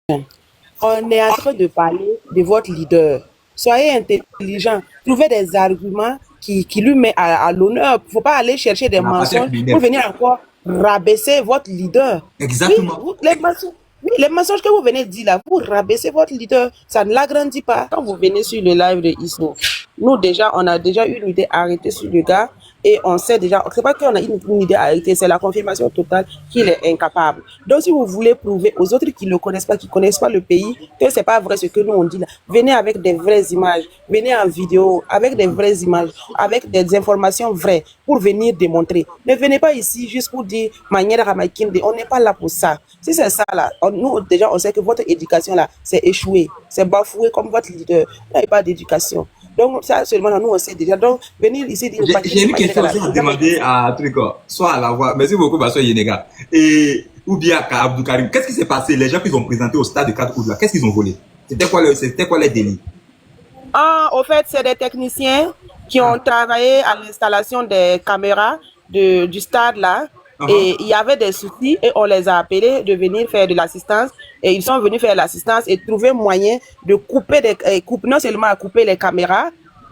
On est en train de parler de votre leader. Soyez intelligent. Trouvez des arguments qui lui mettent à l'honneur. Il ne faut pas aller chercher des On n'a pas été mensonges pour criminel. venir encore rabaisser votre leader. Oui, Exactement. les mensonges. Oui, les mensonges que vous venez de dire là, vous rabaissez votre leader, ça ne l'agrandit pas. Quand vous venez sur le live de Ismo, nous déjà, on a déjà une idée arrêtée sur le gars et on sait déjà, c'est pas qu'on a une idée arrêtée, c'est la confirmation totale qu'il est incapable. Donc si vous voulez prouver aux autres qui ne le connaissent pas, qui ne connaissent pas le pays, que c'est pas vrai ce que nous on dit là, venez avec des vraies images, venez en vidéo, avec des vraies images, avec des informations vraies pour venir démontrer. Ne venez pas ici juste pour dire manière Ramakinde, on n'est pas là pour ça. Si c'est ça là, nous déjà on sait que votre éducation là, c'est échoué, c'est bafoué comme votre leader. Vous n'avez pas d'éducation. Donc ça seulement nous on sait déjà. Donc venir ici dire J'ai une question aussi à demander à Tricot, soit à la voix. Merci beaucoup, Bassois Yenega. Et ou bien à Abdou Karim. Qu'est-ce qui s'est passé? Les gens qui ont présenté au stade de 4 août là, qu'est-ce qu'ils ont volé? C'était quoi les délits? Ah, au fait, c'est des techniciens qui ont travaillé à l'installation des caméras du stade là. Et il y avait des soucis et on les a appelés de venir faire de l'assistance. Et ils sont venus faire l'assistance et trouver moyen de couper non seulement à couper les caméras,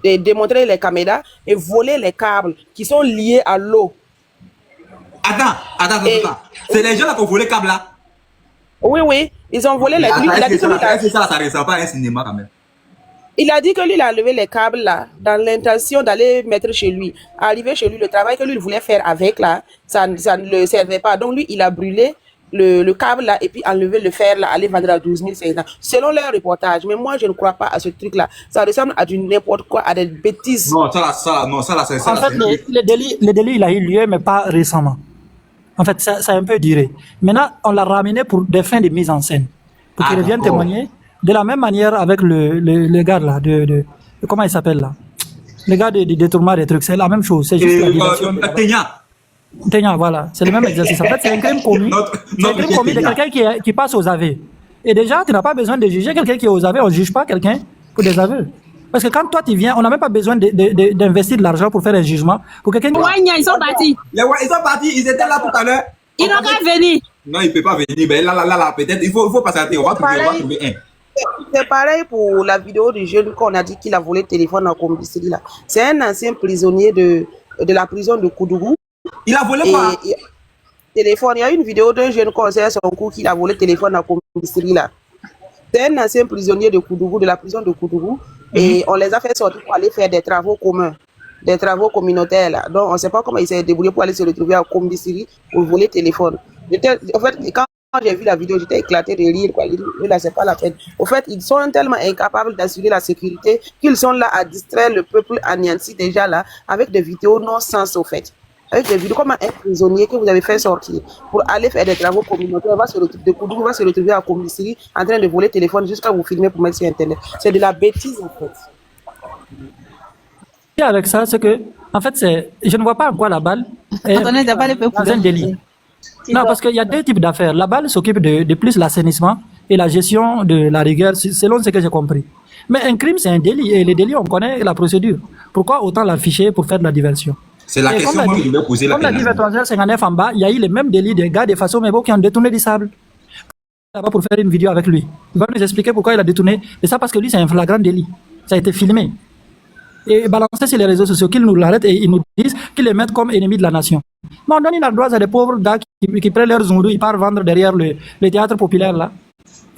de démontrer les caméras et voler les câbles qui sont liés à l'eau. Attends. C'est les gens là qui ont volé le câble là? Oui, ils ont volé les câbles. Ça ressemble pas à un cinéma quand même. Il a dit que lui, il a enlevé les câbles là, dans l'intention d'aller mettre chez lui. Arrivé chez lui, le travail que lui il voulait faire avec là, ça ne le servait pas. Donc lui, il a brûlé le câble là et puis enlevé le fer là, aller vendre à 12 500. Selon leur reportage. Mais moi, je ne crois pas à ce truc là. Ça ressemble à du n'importe quoi, à des bêtises. Non, c'est ça. En fait, le délit, il a eu lieu, mais pas récemment. En fait, ça a un peu duré. Maintenant, on l'a ramené pour des fins de mise en scène. Pour qu'il revienne témoigner. De la même manière avec le gars là, comment il s'appelle là? Le gars de détournement des trucs, c'est la même chose. C'est juste la direction. Tenya, voilà. C'est le même exercice. En fait, c'est un crime commis. C'est un crime commis de quelqu'un qui passe aux aveux. Et déjà, tu n'as pas besoin de juger quelqu'un qui est aux aveux. On ne juge pas quelqu'un pour des aveux. Parce que quand toi tu viens, on n'a même pas besoin d'investir de l'argent pour faire un jugement. Pour quelqu'un qui... Ils sont partis. Ils sont partis, ils étaient là tout à l'heure. Ils n'ont qu'à venir. Non, il ne peut pas venir. Mais là, peut-être, il faut patienter. On va trouver un. C'est pareil pour la vidéo du jeune qu'on a dit qu'il a volé le téléphone en commissariat là. C'est un ancien prisonnier de la prison de Koudougou. Il a volé quoi? Téléphone. Il y a une vidéo d'un jeune conseiller son cours qui a volé le téléphone en commissariat là. C'est un ancien prisonnier de Koudougou, de la prison de Koudougou. Et on les a fait sortir pour aller faire des travaux communs, des travaux communautaires là. Donc on ne sait pas comment il s'est débrouillé pour aller se retrouver à commissariat pour voler le téléphone. En fait, quand j'ai vu la vidéo, j'étais éclaté de rire. Là, c'est pas la peine. Au fait, ils sont tellement incapables d'assurer la sécurité qu'ils sont là à distraire le peuple anéanti déjà là avec des vidéos non-sens au fait. Avec des vidéos comme un prisonnier que vous avez fait sortir pour aller faire des travaux communautaires, va se retrouver à commissariat en train de voler le téléphone jusqu'à vous filmer pour mettre sur Internet. C'est de la bêtise en fait. Et avec ça, c'est que, en fait, je ne vois pas en quoi la balle est dans un délit. Non, parce qu'il y a deux types d'affaires. La balle s'occupe de plus l'assainissement et la gestion de la rigueur, selon ce que j'ai compris. Mais un crime, c'est un délit. Et les délits, on connaît la procédure. Pourquoi autant l'afficher pour faire de la diversion? C'est la question que je vais poser. Comme l'a dit Vétangel 59 en bas, il y a eu les mêmes délits des gars de Faso Mebo qui ont détourné du sable. Là-bas pour faire une vidéo avec lui. Il va nous expliquer pourquoi il a détourné. Et ça parce que lui, c'est un flagrant délit. Ça a été filmé. Et balancé sur les réseaux sociaux, qu'ils nous l'arrêtent et ils nous disent qu'ils les mettent comme ennemis de la nation. Mais on donne une ardoise à des pauvres gars qui prennent leur zundu, ils partent vendre derrière le théâtre populaire là.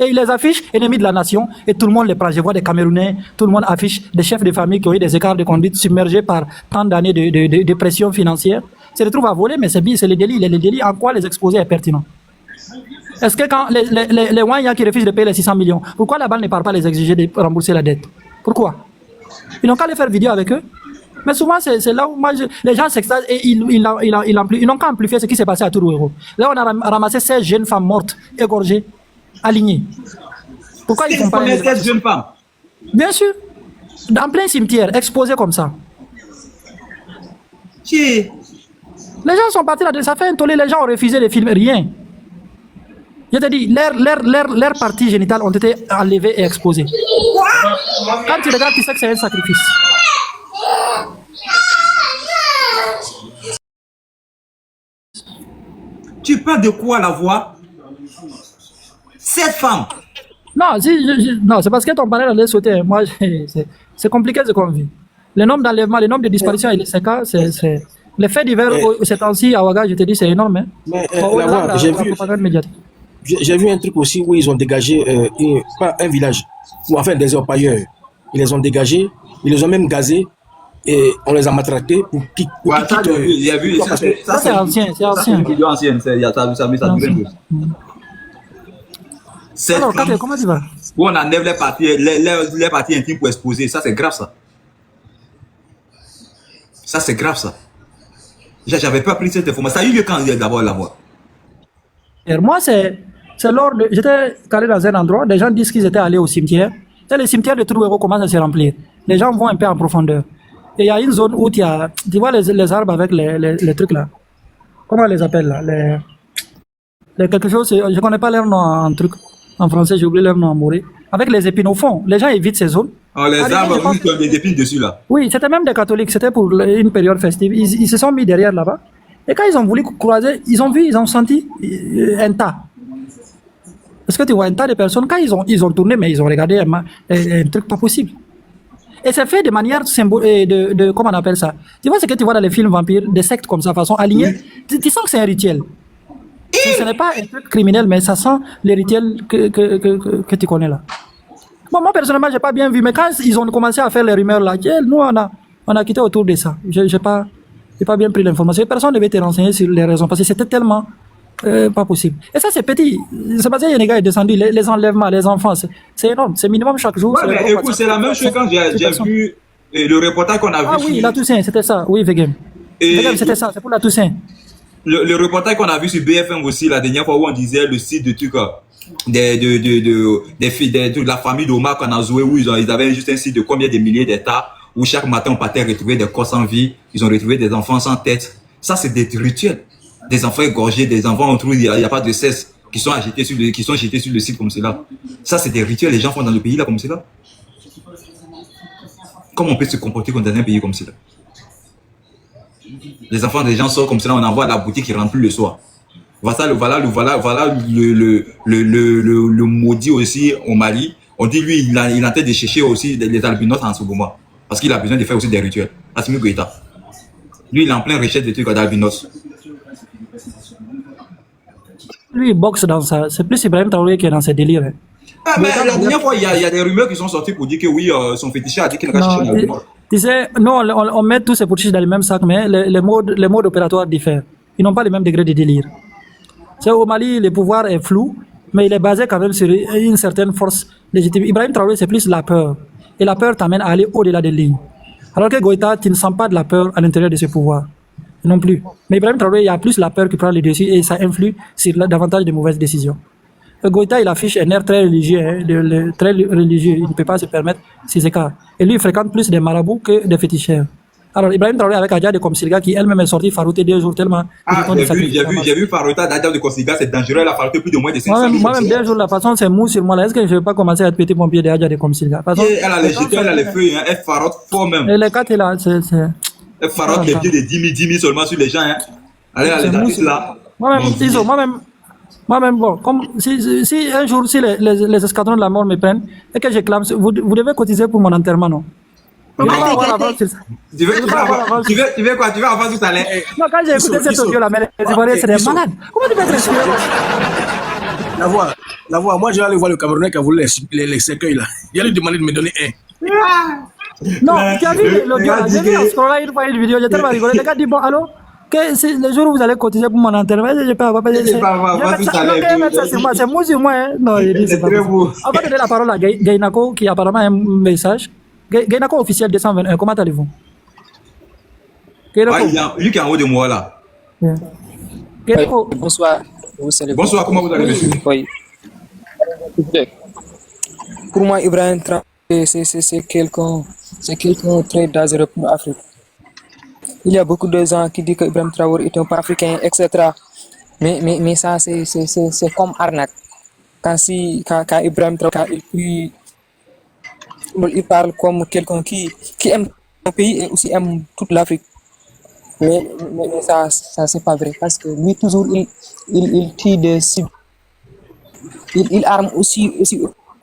Et ils les affichent ennemis de la nation et tout le monde les prend. Je vois des Camerounais, tout le monde affiche des chefs de famille qui ont eu des écarts de conduite submergés par tant d'années de pression financière. Ils se retrouvent à voler, mais c'est les délits. Les délits, en quoi les exposer est pertinent? Est-ce que quand les Wanya qui refusent de payer les 600 millions, pourquoi la banque ne part pas les exiger de rembourser la dette? Pourquoi? Ils n'ont qu'à aller faire vidéo avec eux. Mais souvent, c'est là où les gens s'extasent et ils n'ont qu'à amplifier ce qui s'est passé à Tourouéro. Là, on a ramassé 16 jeunes femmes mortes, égorgées, alignées. Pourquoi ils font pas 16 jeunes femmes? Bien sûr. En plein cimetière, exposées comme ça. Les gens sont partis là, ça fait un tollé, les gens ont refusé de filmer, rien. Je te dis, leurs parties génitales ont été enlevées et exposées. Quand tu regardes, tu sais que c'est un sacrifice. Tu parles de quoi la voix? Cette femme, Non, non, c'est parce que ton panel allait sauter. Moi, c'est compliqué ce qu'on vit. Le nombre d'enlèvements, le nombre de disparitions et les cas, c'est. Les faits divers, ces temps-ci, à Ouaga, je te dis, c'est énorme. Hein. Mais Bon, au-delà là-bas, de la propagande médiatique. j'ai vu un truc aussi où ils ont dégagé pas un village, ou enfin des orpailleurs. Ils les ont dégagés, ils les ont même gazés et on les a maltraités pour qu'ils Ouais, ça, quittent. j'ai vu, parce que Ça, c'est ancien, c'est c'est ancien. une vidéo ancienne, ça C'est dure ancien. Cette Alors, femme comment tu vas? où on enlève les parties intimes pour exposer, ça c'est grave ça. Ça c'est grave ça. J'avais pas pris cette information. Ça a eu lieu quand d'abord là-bas. Et moi, c'est lors de. J'étais calé dans un endroit, des gens disent qu'ils étaient allés au cimetière. Et le cimetière de Trouéro commence à se remplir. Les gens vont un peu en profondeur. Et il y a une zone où tu vois les arbres avec les trucs là. Comment on les appelle là? Quelque chose, je ne connais pas leur nom en truc. En français, j'ai oublié leur nom en moré. Avec les épines au fond. Les gens évitent ces zones. Oh, les Ah, arbres, je pense- oui, qui ont des épines dessus là. Oui, c'était même des catholiques, c'était pour une période festive. Ils se sont mis derrière là-bas. Et quand ils ont voulu croiser, ils ont senti un tas. Parce que tu vois un tas de personnes, quand ils ont tourné, mais ils ont regardé un truc pas possible. Et c'est fait de manière comment on appelle ça? Tu vois ce que tu vois dans les films vampires, des sectes comme ça, façon alignée. Tu sens que c'est un rituel. Ce n'est pas un truc criminel, mais ça sent les rituels que tu connais là. Bon, moi, personnellement, j'ai pas bien vu, mais quand ils ont commencé à faire les rumeurs là, nous, on a quitté autour de ça. J'ai pas bien pris l'information. Personne ne devait te renseigner sur les raisons, parce que c'était tellement pas possible. Et ça, c'est petit. C'est parce que Yenega est descendu, les enlèvements, les enfants, c'est énorme. C'est minimum chaque jour. Ouais, mais écoute, c'est la même chose quand j'ai vu le reportage qu'on a vu. Ah oui, la Toussaint, c'était ça. Oui, Vegem. Et- Vegem, c'était ça, c'est pour la Toussaint. Le reportage qu'on a vu sur BFM aussi la dernière fois où on disait le site de trucs de la famille d'Omar qu'on a joué où ils avaient juste un site de combien de milliers d'hectares où chaque matin on partait retrouver des corps sans vie, ils ont retrouvé des enfants sans tête. Ça c'est des rituels, des enfants égorgés, des enfants on trouve il y a pas de cesse qui sont agités sur le site comme cela. Ça c'est des rituels les gens font dans le pays là comme cela. Comment on peut se comporter comme dans un pays comme cela? Les enfants des gens sortent comme cela, on envoie à la boutique qui remplit le soir. Voilà le maudit aussi au Mali. On dit lui, il est en train de chercher aussi les albinos en ce moment. Parce qu'il a besoin de faire aussi des rituels. Assimi Goïta. Lui, il est en plein recherche de trucs d'albinos. Lui, il boxe dans ça. C'est plus Ibrahim Traoré qui est dans ses délires. Hein. Ah, mais la dernière fois, il y a des rumeurs qui sont sorties pour dire que oui, son féticheur a dit qu'il va chercher un Non, albino. tu sais, nous, on met tous ces potiches dans le même sac, mais les modes opératoires diffèrent. Ils n'ont pas le même degré de délire. C'est au Mali, le pouvoir est flou, mais il est basé quand même sur une certaine force légitime. Ibrahim Traoré, c'est plus la peur. Et la peur t'amène à aller au-delà des lignes. Alors que Goïta, tu ne sens pas de la peur à l'intérieur de ce pouvoir. Non plus. Mais Ibrahim Traoré, il y a plus la peur qui prend le dessus et ça influe sur davantage de mauvaises décisions. Goïta, il affiche un air très religieux, hein, très religieux. Il ne peut pas se permettre ces écarts. Et lui, il fréquente plus des marabouts que des féticheurs. Alors, Ibrahim Traoré avec Adja de Komsilga, qui elle-même est sortie farouter 2 jours tellement... Ah, j'ai vu Farota d'Adja de Kosiga, c'est dangereux, elle a farouté plus de moins de 500 000. Moi-même, 2 jours, la façon, c'est mou sur moi. Là, est-ce que je ne vais pas commencer à être petit pompier de Adja de Komsilga? Elle a les jetons, elle a les feuilles, hein, elle farote fort même. Et les 4 là, c'est... Elle farote les pieds de 10 000 seulement sur les gens. Hein. Allez, les artistes là. Moi-même, bon, comme si un jour, si les escadrons de la mort me prennent et que je clame, vous devez cotiser pour mon enterrement, non? Tu veux quoi? Tu veux avoir tout à l'heure? Non, quand j'ai écouté cet audio-là, mais les Ivoiriens, c'est des malades. Comment tu peux être respiré? La voix, moi je vais aller voir le Camerounais qui a voulu les cercueils là. Il a lui demandé de me donner un. Non, tu as vu l'audio là? J'ai vu en scrollant une fois une vidéo, j'ai tellement rigolé. Les gars disent, bon, allô? Le jour où vous allez cotiser pour mon enterrement, je peux avoir. C'est moi sur moi. Hein. Non, il dit c'est pas bon. On va donner la parole à Gainako qui apparemment a un message. Gainako officiel 221, comment allez-vous? Lui qui est en haut de moi là. Gainako. Bonsoir. Bonsoir, comment vous allez, monsieur? Oui. Pour moi, Ibrahim Traoré, c'est quelqu'un très dangereux pour l'Afrique. Il y a beaucoup de gens qui disent que Ibrahim Traoré est un pan-africain, etc. Mais ça, c'est comme arnaque. Quand Ibrahim Traoré, il parle comme quelqu'un qui aime son pays et aussi aime toute l'Afrique. Mais ça c'est pas vrai. Parce que lui, toujours, il tue des cibles. Il arme aussi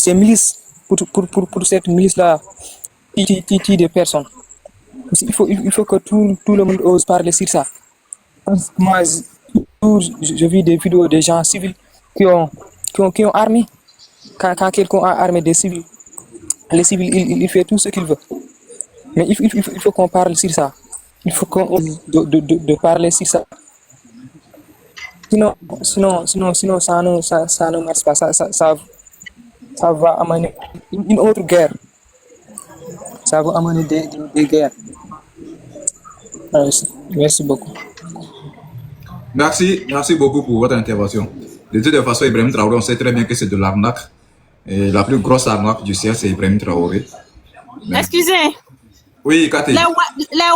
ces milices, pour cette milice-là, qui de personnes. Il faut que tout le monde ose parler sur ça. Moi, je vis des vidéos des gens civils qui ont armé. Quand quelqu'un a armé des civils, les civils, il fait tout ce qu'il veut. Mais il faut qu'on parle sur ça. Il faut qu'on ose de parler sur ça. Sinon ça ne marche pas. Ça va amener une autre guerre. Ça va amener des guerres. Merci beaucoup. Merci beaucoup pour votre intervention. De toute façon, Ibrahim Traoré, on sait très bien que c'est de l'arnaque. Et la plus grosse arnaque du ciel, c'est Ibrahim Traoré. Mais... Excusez. Oui, Cathy. Les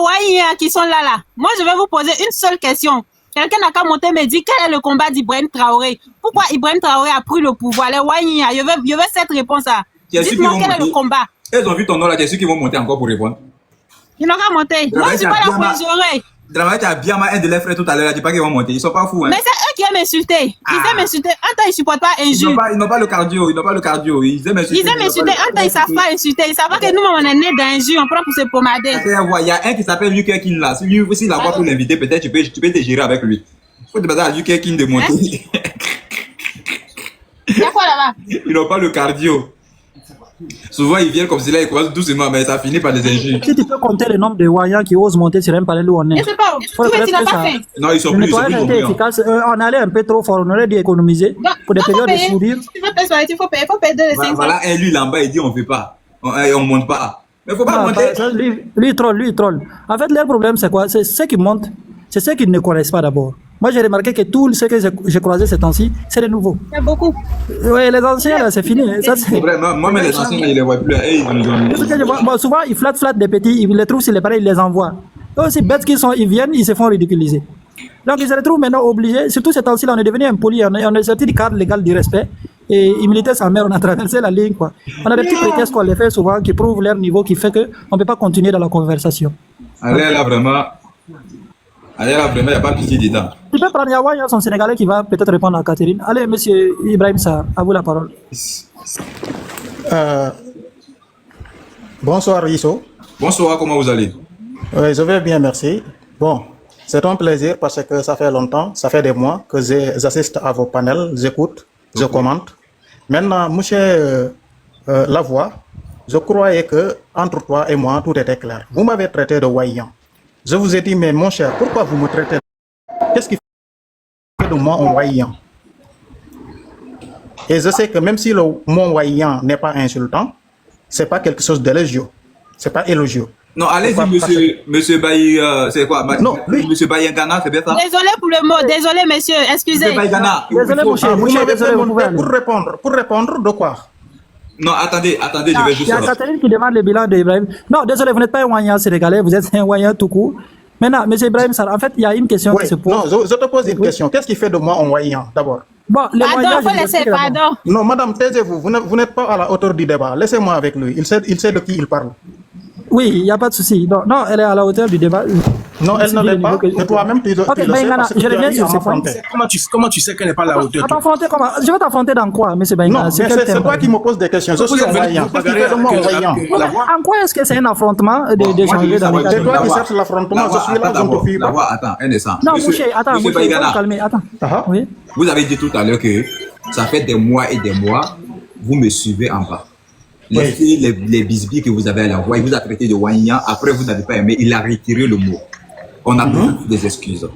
Wahia qui sont là. Moi, je vais vous poser une seule question. Quelqu'un n'a qu'à monter me dire quel est le combat d'Ibrahim Traoré. Pourquoi Ibrahim Traoré a pris le pouvoir? Les Wahia, je veux cette réponse-là. Dites-moi quel est le combat. Ils ont vu ton nom là, j'ai su qu'ils vont monter encore pour répondre. Ils n'ont qu'à monter. Moi, je ne suis pas là pour les gérer. Dramatique a bien un de leurs frères tout à l'heure, je dis pas qu'ils vont monter, ils sont pas fous. Hein. Mais c'est eux qui aiment m'insulter. Ils aiment m'insulter. Un temps, ils ne supportent pas injure. Ils n'ont pas le cardio, ils aiment m'insulter. Ils aiment m'insulter. Un temps, ils ne savent pas insulter. Ils savent pas que nous, on est nés d'injure, on prend pour se pommader. Il y a un qui s'appelle Luke King là. Si lui aussi la voix pour l'inviter, peut-être tu peux te gérer avec lui. Il faut demander à Luke King de monter. Il y a quoi là-bas? Ils n'ont pas le cardio. Souvent, ils viennent comme si là, ils commencent doucement, mais ça finit par les injures. Si tu peux compter le nombre de Wayans qui osent monter sur un palais où on est. Je sais pas. Tout est pas fait. Non, ils sont Le plus nettoyage a été efficace. On allait un peu trop fort. On aurait dû économiser pour des périodes de sourire. Il faut payer 2 et 5. Voilà, un lui là-bas, il dit on ne fait pas. On monte pas. Mais il ne faut pas monter. Lui, il troll. En fait, leur problème, c'est quoi? C'est ceux qui montent. C'est ceux qui ne connaissent pas d'abord. Moi, j'ai remarqué que tous ceux que j'ai croisés ces temps-ci, c'est des nouveaux. Il y a beaucoup. Oui, les anciens, là, c'est fini. Ça, c'est vrai. Moi-même, les anciens, je ne les vois plus. Bon, souvent, ils flattent des petits, ils les trouvent sur les pareils, ils les envoient. Eux aussi bêtes qu'ils sont, ils viennent, ils se font ridiculiser. Donc, ils se retrouvent maintenant obligés, surtout ces temps-ci, là, on est devenu impoli, on est sorti du cadre légal du respect. Et immunité sa mère, on a traversé la ligne, quoi. On a des petits prétextes qu'on les fait souvent, qui prouvent leur niveau, qui fait qu'on ne peut pas continuer dans la conversation. Allez, là, vraiment, il n'y a pas pitié dedans. Tu peux prendre Yawa, il y a son Sénégalais qui va peut-être répondre à Catherine. Allez, monsieur Ibrahim Sarr, à vous la parole. Bonsoir, Isso. Bonsoir, comment vous allez? Oui, je vais bien, merci. Bon, c'est un plaisir parce que ça fait longtemps, ça fait des mois que j'assiste à vos panels, j'écoute, je commente. Maintenant, monsieur Lavoie, je croyais que entre toi et moi, tout était clair. Vous m'avez traité de Wayan. Je vous ai dit, mais mon cher, pourquoi vous me traitez? Qu'est-ce qui fait de moi un Wayan? Et je sais que même si le mot Wayan n'est pas insultant, c'est pas quelque chose d'élogieux. C'est pas élogieux. Non, allez-y, monsieur Baye, c'est quoi? Non, lui. Monsieur Bayangana, c'est bien ça? Désolé pour le mot, désolé monsieur, excusez. Monsieur Bayangana. Désolé, mon cher, Vous m'avez désolé, vous pouvez demandé aller. pour répondre de quoi? Non, attendez, je vais juste... Il y a Catherine qui demande le bilan d'Ibrahim. Non, désolé, vous n'êtes pas un Wanyan sénégalais, vous êtes un Wanyan tout court. Maintenant, M. Ibrahim Sarr, en fait, il y a une question qui se pose. Non, je te pose une question. Qu'est-ce qui fait de moi un Wanyan, d'abord? Bon, les Pardon, Wanyans, il faut laisser, pardon. Non, madame, taisez-vous. Vous n'êtes pas à la hauteur du débat. Laissez-moi avec lui. Il sait de qui il parle. Oui, il n'y a pas de souci. Non, elle est à la hauteur du débat. Non, elle ne l'est pas. Et toi-même, tu le sais parce que je reviens sur ce point. Comment tu sais qu'elle n'est pas à la hauteur? Comment? Je vais t'affronter dans quoi, M. Baingana? Non, mais c'est toi qui me poses des questions. Je suis un voyant. Qu'est-ce qui fait de moi un voyant? En quoi est-ce que c'est un affrontement d'échanger dans les cas? C'est toi qui cherches l'affrontement. Je suis là, je ne te fuis pas. Attends, un instant. Non, Mouché, attends, Mouché, il faut te calmer. Attends. Oui. Vous avez dit tout à l'heure que ça fait des mois et des mois, vous me suivez en bas. Les bisbis que vous avez à la voix, il vous a traité de Wanyan, après vous n'avez pas aimé, il a retiré le mot. On a des excuses.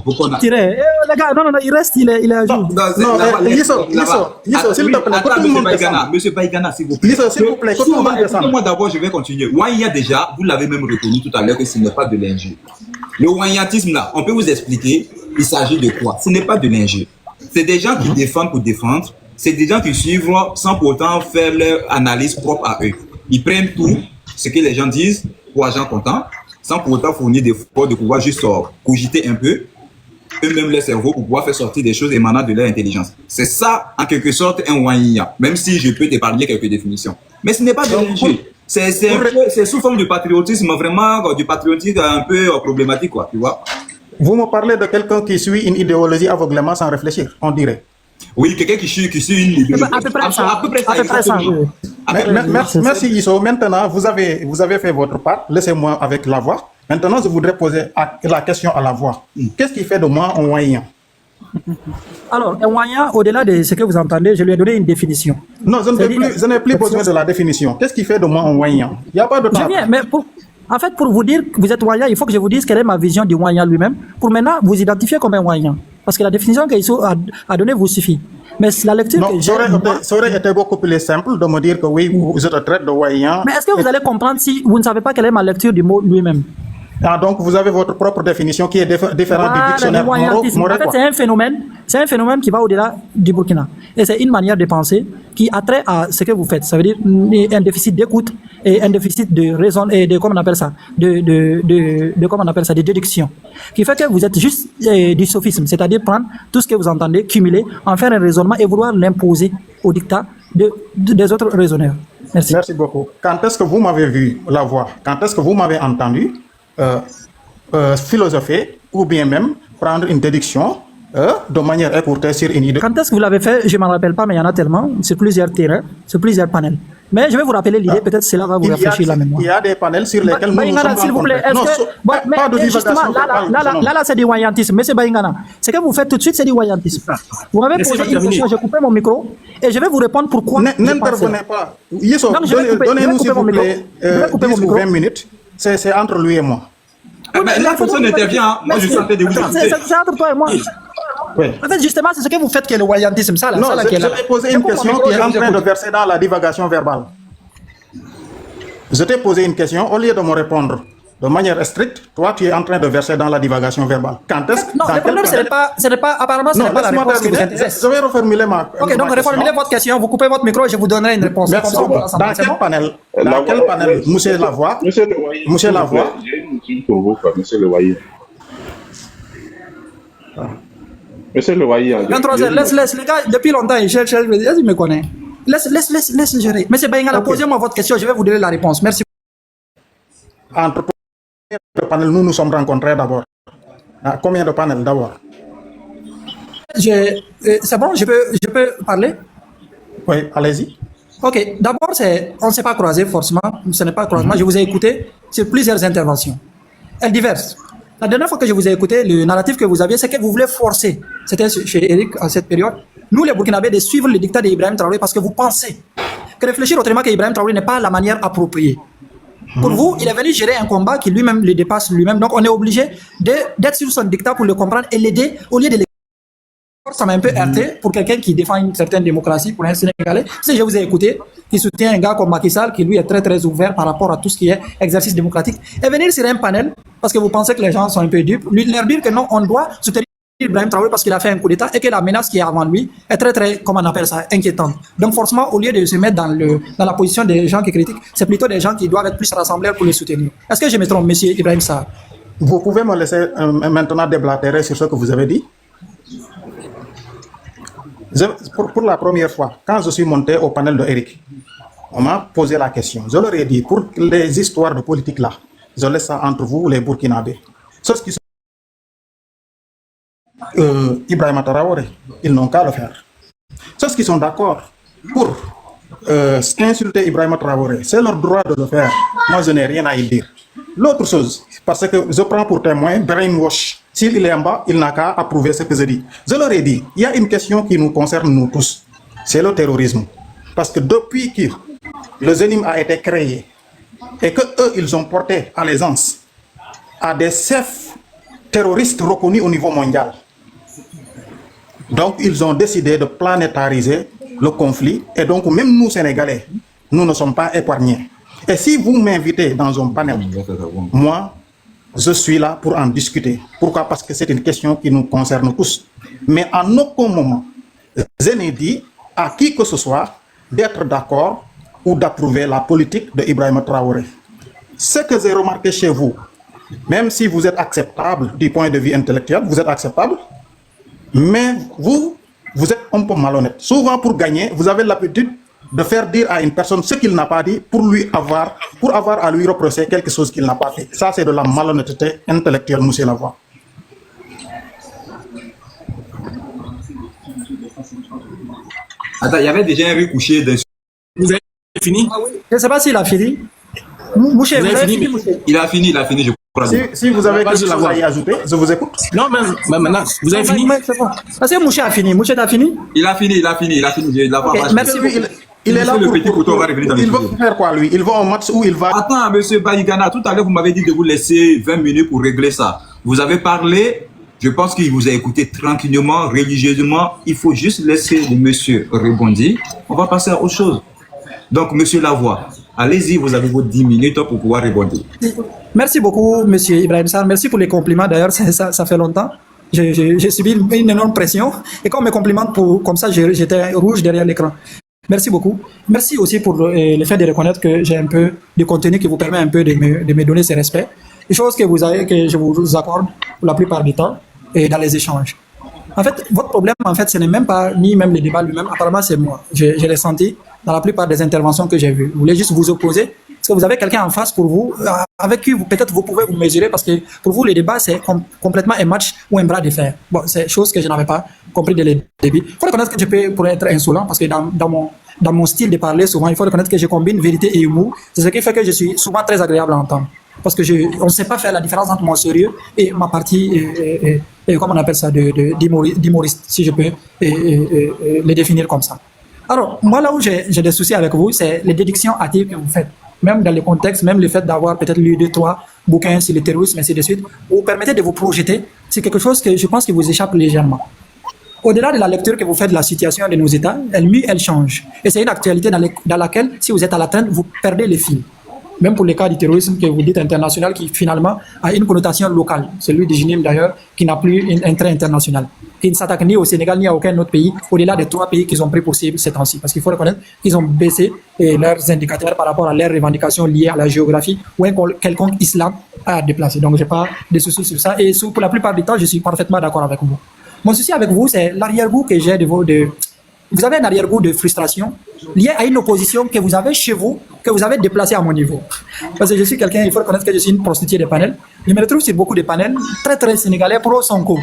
Les gars, non, il reste, il est à jour. Non, Yisso, s'il te plaît, que tout le monde descende. Monsieur Baïgana, s'il vous plaît. Yisso, s'il vous plaît, que tout le monde descende. Moi d'abord, je vais continuer. Wanyan déjà, vous l'avez même reconnu tout à l'heure que ce n'est pas de l'injure. Le Wanyantisme là, on peut vous expliquer, il s'agit de quoi? Ce n'est pas de l'injure. C'est des gens qui défendent pour défendre. C'est des gens qui suivent sans pourtant faire leur analyse propre à eux. Ils prennent tout ce que les gens disent pour argent comptant, sans pour autant fournir des efforts de pouvoir juste cogiter un peu, eux-mêmes leur cerveau pour pouvoir faire sortir des choses émanant de leur intelligence. C'est ça, en quelque sorte, un Wanyan, même si je peux t'épargner quelques définitions. Mais ce n'est pas de l'injure. C'est sous forme de patriotisme, vraiment du patriotisme un peu problématique, quoi, tu vois. Vous me parlez de quelqu'un qui suit une idéologie aveuglément sans réfléchir, on dirait. Oui, quelqu'un qui suit une idée. À peu près ça. À peu près ça. À peu près ça, oui. Merci Isso. Maintenant, vous avez fait votre part. Laissez-moi avec la voix. Maintenant, je voudrais poser la question à la voix. Qu'est-ce qui fait de moi un Ouaïen? Alors, un Ouaïen, au-delà de ce que vous entendez, je lui ai donné une définition. Non, je n'ai plus besoin de la définition. Qu'est-ce qui fait de moi un Ouaïen? Il n'y a pas de Je temps. viens, mais en fait, pour vous dire que vous êtes Ouaïen, il faut que je vous dise quelle est ma vision du Ouaïen lui-même, pour maintenant vous identifier comme un Ouaïen. Parce que la définition qu'Isso a donnée vous suffit. Mais la lecture Non, que j'ai... ça aurait été beaucoup plus simple de me dire que oui, vous êtes traite de Ouaïen. Mais est-ce que vous allez comprendre si vous ne savez pas quelle est ma lecture du mot lui-même? Ah, donc vous avez votre propre définition qui est différente du dictionnaire le ouaillantisme. En fait, morois. c'est un phénomène qui va au-delà du Burkina. Et c'est une manière de penser qui a trait à ce que vous faites. Ça veut dire un déficit d'écoute et un déficit de raison et de, comment on appelle ça, comment on appelle ça, de déduction. Qui fait que vous êtes juste du sophisme, c'est-à-dire prendre tout ce que vous entendez, cumuler, en faire un raisonnement et vouloir l'imposer au dictat des autres raisonneurs. Merci. Merci beaucoup. Quand est-ce que vous m'avez vu la voix? Quand est-ce que vous m'avez entendu philosopher ou bien même prendre une déduction de manière écourtée sur une idée? Quand est-ce que vous l'avez fait? Je ne m'en rappelle pas, mais il y en a tellement, sur plusieurs terrains, sur plusieurs panels. Mais je vais vous rappeler l'idée, peut-être cela va vous rafraîchir la mémoire. Il y a des panels sur lesquels nous nous sommes s'il vous plaît, rencontrés. mais justement, là, c'est du voyantisme. Monsieur Baïngana, ce que vous faites tout de suite, c'est du voyantisme. Vous m'avez posé une question, j'ai coupé mon micro et je vais vous répondre pourquoi. N'intervenez pas. Yisso, donnez-nous s'il vous plaît 10 ou 20 minutes. C'est entre lui et moi. Mais la personne intervient, moi je suis en train de vous écouter. C'est entre toi et moi. Oui. En fait, justement, c'est ce que vous faites qui est le voyantisme. Ça, là, Non, ça, là, je qui est là. t'ai posé une question qui est en train de verser dans la divagation verbale. Je t'ai posé une question, au lieu de me répondre de manière stricte, toi tu es en train de verser dans la divagation verbale. Quand est-ce Non, le problème, ce n'est pas, apparemment, ce n'est pas la réponse qui vous intéresse. Je vais reformuler ma Ok, donc reformulez votre question, vous coupez votre micro et je vous donnerai une réponse. Merci. Dans quel panel, monsieur Lavoie, Monsieur Lavoie, j'ai une question pour vous, monsieur Levoyer. Monsieur Levoyer. 23h, laisse, les gars, depuis longtemps, ils cherchent, il me connaît. Laisse gérer. Monsieur Baïngana, posez-moi votre question, je vais vous donner la réponse. Merci. Entre combien de panels nous nous sommes rencontrés d'abord? Combien de panels d'abord? C'est bon, je peux parler? Oui, allez-y. Ok, d'abord, on ne s'est pas croisé forcément, ce n'est pas croisement, je vous ai écouté sur plusieurs interventions. Elles diversent. La dernière fois que je vous ai écouté, le narratif que vous aviez, c'est que vous voulez forcer, c'était chez Eric à cette période, nous les Burkinabés, de suivre le dictat d'Ibrahim Traoré parce que vous pensez que réfléchir autrement qu'Ibrahim Traoré n'est pas la manière appropriée. Pour vous, il est venu gérer un combat qui lui-même le dépasse lui-même, donc on est obligé d'être sur son dictat pour le comprendre et l'aider au lieu de l'écouter. Ça m'a un peu heurté pour quelqu'un qui défend une certaine démocratie, pour un Sénégalais. Si je vous ai écouté, qui soutient un gars comme Macky Sall, qui lui est très très ouvert par rapport à tout ce qui est exercice démocratique, et venir sur un panel, parce que vous pensez que les gens sont un peu dupes, leur dire que non, on doit soutenir Ibrahim Traoré parce qu'il a fait un coup d'État et que la menace qui est avant lui est très très, comment on appelle ça, inquiétante. Donc forcément, au lieu de se mettre dans la position des gens qui critiquent, c'est plutôt des gens qui doivent être plus rassemblés pour le soutenir. Est-ce que je me trompe, monsieur Ibrahim Sarr? Vous pouvez me laisser maintenant déblatérer sur ce que vous avez dit? Pour la première fois, quand je suis monté au panel de Eric, on m'a posé la question. Je leur ai dit, pour les histoires de politique là, je laisse ça entre vous, les Burkinabés. Ceux qui sont Ibrahim Traoré, ils n'ont qu'à le faire. Ceux qui sont d'accord pour insulter Ibrahim Traoré, c'est leur droit de le faire. Moi, je n'ai rien à y dire. L'autre chose, parce que je prends pour témoin brainwash. S'il est en bas, il n'a qu'à approuver ce que je dis. Je leur ai dit, il y a une question qui nous concerne nous tous. C'est le terrorisme. Parce que depuis que le ZENIM a été créé et que eux, ils ont porté allégeance à des chefs terroristes reconnus au niveau mondial. Donc, ils ont décidé de planétariser le conflit. Et donc, même nous, Sénégalais, nous ne sommes pas épargnés. Et si vous m'invitez dans un panel, moi, je suis là pour en discuter. Pourquoi? Parce que c'est une question qui nous concerne tous. Mais en aucun moment, je n'ai dit à qui que ce soit d'être d'accord ou d'approuver la politique de Ibrahim Traoré. Ce que j'ai remarqué chez vous, même si vous êtes acceptable du point de vue intellectuel, vous êtes acceptable, mais vous êtes un peu malhonnête. Souvent, pour gagner, vous avez l'habitude de faire dire à une personne ce qu'il n'a pas dit pour avoir à lui reprocher quelque chose qu'il n'a pas fait. Ça, c'est de la malhonnêteté intellectuelle, monsieur Lavoie. Attends, il y avait déjà un riz couché dessus. Vous avez fini? Je ne sais pas s'il a fini. Mouché, Vous vous avez avez fini, fini, Mouché? Il a fini, je crois. Si vous avez quelque Vas-y, la chose voix. à y ajouter, je vous écoute. Non, mais maintenant, vous avez fini? C'est bon. Parce que Mouché a fini. Mouché, t'as fini? Il a fini. Je la vois Ok, pas. merci beaucoup. Il est là Monsieur le pour, petit couteau va revenir dans il le va studio. faire quoi lui? Il va au match où il va... Attends, monsieur Baïgana, tout à l'heure, vous m'avez dit de vous laisser 20 minutes pour régler ça. Vous avez parlé, je pense qu'il vous a écouté tranquillement, religieusement. Il faut juste laisser le monsieur rebondir. On va passer à autre chose. Donc, monsieur Lavoie, allez-y, vous avez vos 10 minutes pour pouvoir rebondir. Merci beaucoup, monsieur Ibrahim Sarr. Merci pour les compliments. D'ailleurs, ça fait longtemps. J'ai subi une énorme pression. Et quand on me complimente comme ça, j'étais rouge derrière l'écran. Merci beaucoup. Merci aussi pour le fait de reconnaître que j'ai un peu de contenu qui vous permet un peu de me donner ce respect. Des choses que je vous accorde pour la plupart du temps et dans les échanges. En fait, votre problème, en fait, ce n'est même pas ni même le débat lui-même. Apparemment, c'est moi. Je l'ai senti dans la plupart des interventions que j'ai vues. Vous voulez juste vous opposer parce que vous avez quelqu'un en face pour vous, avec qui peut-être vous pouvez vous mesurer, parce que pour vous, le débat, c'est complètement un match ou un bras de fer. Bon, c'est chose que je n'avais pas compris dès le début. Il faut reconnaître que je peux pour être insolent, parce que dans mon style de parler, souvent, il faut reconnaître que je combine vérité et humour. C'est ce qui fait que je suis souvent très agréable à entendre. Parce que on ne sait pas faire la différence entre mon sérieux et ma partie, comment on appelle ça, d'humoriste, si je peux les définir comme ça. Alors, moi, là où j'ai des soucis avec vous, c'est les déductions hâtives que vous faites. Même dans le contexte, même le fait d'avoir peut-être lu 2-3 bouquins sur le terrorisme, ainsi de suite, vous permettez de vous projeter. C'est quelque chose que je pense qui vous échappe légèrement. Au-delà de la lecture que vous faites de la situation de nos États, elle mue, elle change. Et c'est une actualité dans laquelle, si vous êtes à la traîne, vous perdez le fil. Même pour les cas du terrorisme que vous dites international, qui finalement a une connotation locale, celui du Jinim d'ailleurs, qui n'a plus un trait international, qui ne s'attaque ni au Sénégal ni à aucun autre pays, au-delà des 3 pays qu'ils ont pris pour cible ces temps-ci. Parce qu'il faut reconnaître qu'ils ont baissé leurs indicateurs par rapport à leurs revendications liées à la géographie ou un quelconque islam à déplacer. Donc, je n'ai pas de soucis sur ça. Et pour la plupart du temps, je suis parfaitement d'accord avec vous. Mon souci avec vous, c'est l'arrière-goût que j'ai vous avez un arrière-goût de frustration lié à une opposition que vous avez chez vous, que vous avez déplacée à mon niveau. Parce que je suis quelqu'un, il faut reconnaître que je suis une prostituée des panels. Je me retrouve sur beaucoup de panels très très sénégalais pro-Sonko,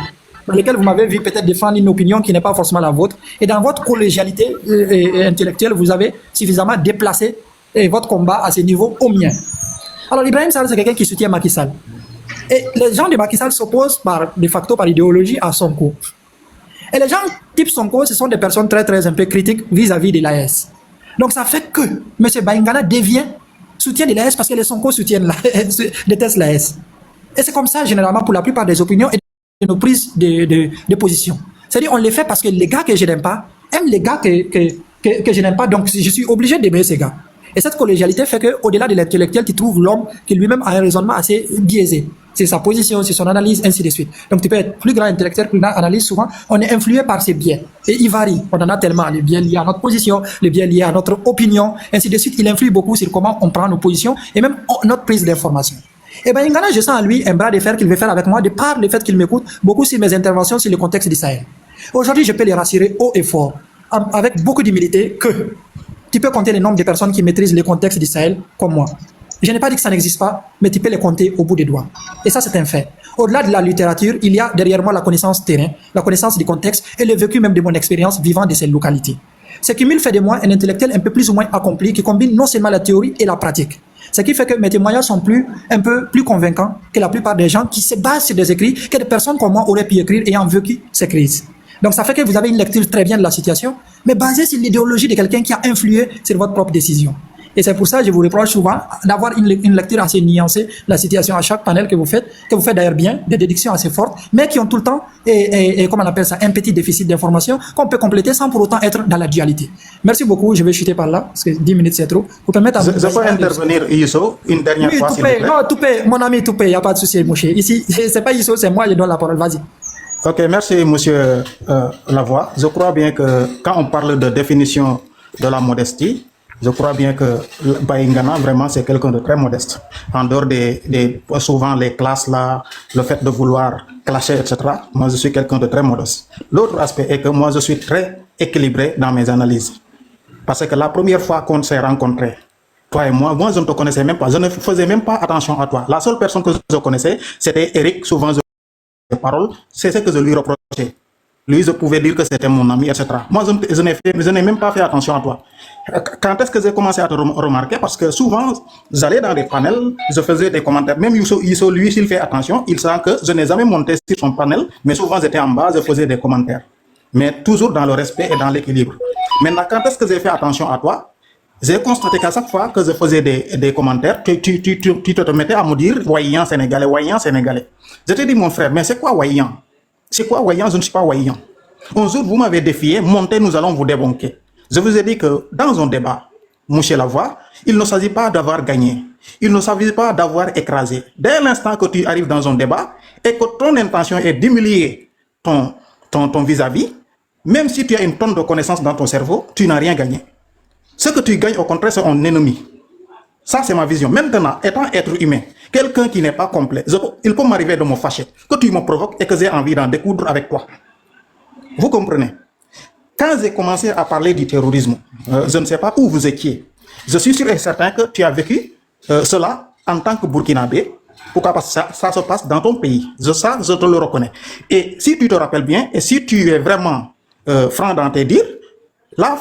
dans lesquels vous m'avez vu peut-être défendre une opinion qui n'est pas forcément la vôtre. Et dans votre collégialité intellectuelle, vous avez suffisamment déplacé votre combat à ce niveau au mien. Alors Ibrahim Sarr, c'est quelqu'un qui soutient Macky Sall. Et les gens de Macky Sall s'opposent de facto par idéologie à Sonko. Et les gens type Sonko, ce sont des personnes très très un peu critiques vis-à-vis de l'AS. Donc ça fait que M. Baïngana soutient de l'AS parce que les Sonko détestent l'AS. Et c'est comme ça généralement pour la plupart des opinions et de nos prises de position. C'est-à-dire on les fait parce que les gars que je n'aime pas aiment les gars que je n'aime pas, donc je suis obligé d'aimer ces gars. Et cette collégialité fait qu'au-delà de l'intellectuel, tu trouves l'homme qui lui-même a un raisonnement assez biaisé. C'est sa position, c'est son analyse, ainsi de suite. Donc tu peux être plus grand intellectuel, plus grand analyse, souvent on est influé par ces biais. Et il varie, on en a tellement, les biais liés à notre position, les biais liés à notre opinion, ainsi de suite. Il influe beaucoup sur comment on prend nos positions et même notre prise d'information. Et bien, Ngana, je sens en lui un bras de fer qu'il veut faire avec moi, de par le fait qu'il m'écoute beaucoup sur mes interventions sur le contexte du Sahel. Aujourd'hui, je peux les rassurer haut et fort, avec beaucoup d'humilité, que tu peux compter le nombre de personnes qui maîtrisent le contexte du Sahel comme moi. Je n'ai pas dit que ça n'existe pas, mais tu peux les compter au bout des doigts. Et ça, c'est un fait. Au-delà de la littérature, il y a derrière moi la connaissance terrain, la connaissance du contexte et le vécu même de mon expérience vivant de ces localités. Ce cumul fait de moi un intellectuel un peu plus ou moins accompli qui combine non seulement la théorie et la pratique. Ce qui fait que mes témoignages sont un peu plus convaincants que la plupart des gens qui se basent sur des écrits que des personnes comme moi auraient pu écrire ayant vécu ces crises. Donc ça fait que vous avez une lecture très bien de la situation, mais basée sur l'idéologie de quelqu'un qui a influé sur votre propre décision. Et c'est pour ça que je vous reproche souvent d'avoir une lecture assez nuancée de la situation à chaque panel que vous faites d'ailleurs bien, des déductions assez fortes, mais qui ont tout le temps, comment on appelle ça, un petit déficit d'information qu'on peut compléter sans pour autant être dans la dualité. Merci beaucoup, je vais chuter par là, parce que 10 minutes c'est trop. Vous permettez à Je peux intervenir, Youssou, une dernière fois, s'il vous plaît. Non, Toupé, mon ami Toupé, il n'y a pas de souci, mon cher. Ici, c'est pas Youssou, c'est moi, je donne la parole, vas-y. Ok, merci monsieur Lavoie. Je crois bien que quand on parle de définition de la modestie, je crois bien que Baïngana, vraiment, c'est quelqu'un de très modeste. En dehors souvent les classes là, le fait de vouloir clasher, etc. Moi, je suis quelqu'un de très modeste. L'autre aspect est que moi, je suis très équilibré dans mes analyses. Parce que la première fois qu'on s'est rencontrés, toi et moi, je ne te connaissais même pas. Je ne faisais même pas attention à toi. La seule personne que je connaissais, c'était Eric. Souvent, je parole, c'est ce que je lui reprochais. lui, je pouvais dire que c'était mon ami, etc. Moi, je n'ai même pas fait attention à toi. Quand est-ce que j'ai commencé à te remarquer? Parce que souvent, j'allais dans des panels, je faisais des commentaires. Même Yousso, lui, s'il fait attention, il sent que je n'ai jamais monté sur son panel, mais souvent j'étais en bas, je faisais des commentaires. Mais toujours dans le respect et dans l'équilibre. Maintenant, quand est-ce que j'ai fait attention à toi? J'ai constaté qu'à chaque fois que je faisais des commentaires, tu te mettais à me dire Wayan sénégalais, Wayan sénégalais. Je te dis, mon frère, mais c'est quoi Wayan? C'est quoi Wayan? Je ne suis pas Wayan. Un jour, vous m'avez défié, montez, nous allons vous débunker. Je vous ai dit que dans un débat, Mouché Lavoie, il ne s'agit pas d'avoir gagné. Il ne s'agit pas d'avoir écrasé. Dès l'instant que tu arrives dans un débat et que ton intention est d'humilier ton vis-à-vis, même si tu as une tonne de connaissances dans ton cerveau, tu n'as rien gagné. Ce que tu gagnes, au contraire, c'est un ennemi. Ça, c'est ma vision. Maintenant, étant être humain, quelqu'un qui n'est pas complet, il peut m'arriver de me fâcher, que tu me provoques et que j'ai envie d'en découdre avec toi. Vous comprenez? Quand j'ai commencé à parler du terrorisme, je ne sais pas où vous étiez. Je suis sûr et certain que tu as vécu cela en tant que Burkinabé. Pourquoi? Parce que ça se passe dans ton pays. Je te le reconnais. Et si tu te rappelles bien, et si tu es vraiment franc dans tes dires, la